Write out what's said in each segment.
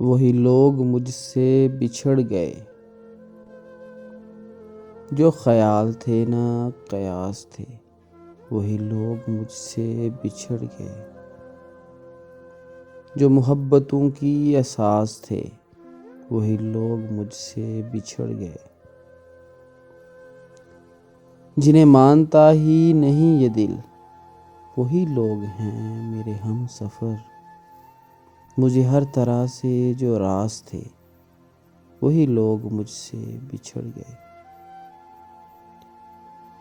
وہی لوگ مجھ سے بچھڑ گئے، جو خیال تھے نہ قیاس تھے، وہی لوگ مجھ سے بچھڑ گئے، جو محبتوں کی اساس تھے، وہی لوگ مجھ سے بچھڑ گئے، جنہیں مانتا ہی نہیں یہ دل، وہی لوگ ہیں میرے ہم سفر، مجھے ہر طرح سے جو راز تھے، وہی لوگ مجھ سے بچھڑ گئے،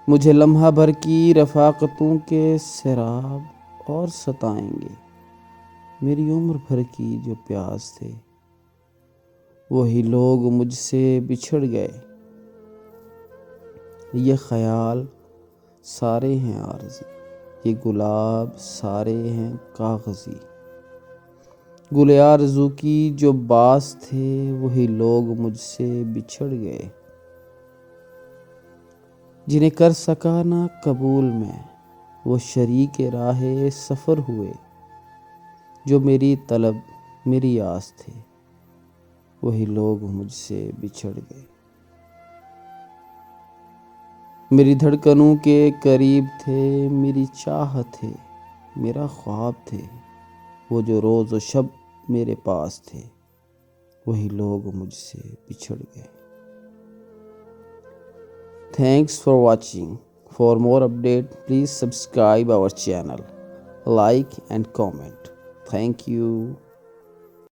مجھے لمحہ بھر کی رفاقتوں کے سیراب اور ستائیں گے، میری عمر بھر کی جو پیاس تھے، وہی لوگ مجھ سے بچھڑ گئے، یہ خیال سارے ہیں عارضی، یہ گلاب سارے ہیں کاغذی، گل آرزو کی جو باس تھے، وہی لوگ مجھ سے بچھڑ گئے، جنہیں کر سکا نہ قبول میں، وہ شریک راہ سفر ہوئے، جو میری طلب میری آس تھے، وہی لوگ مجھ سے بچھڑ گئے، میری دھڑکنوں کے قریب تھے، میری چاہت تھے، میرا خواب تھے، وہ جو روز و شب میرے پاس تھے، وہی لوگ مجھ سے بچھڑ گئے۔ Thanks for watching. For more update, please subscribe our channel, like and comment. Thank you.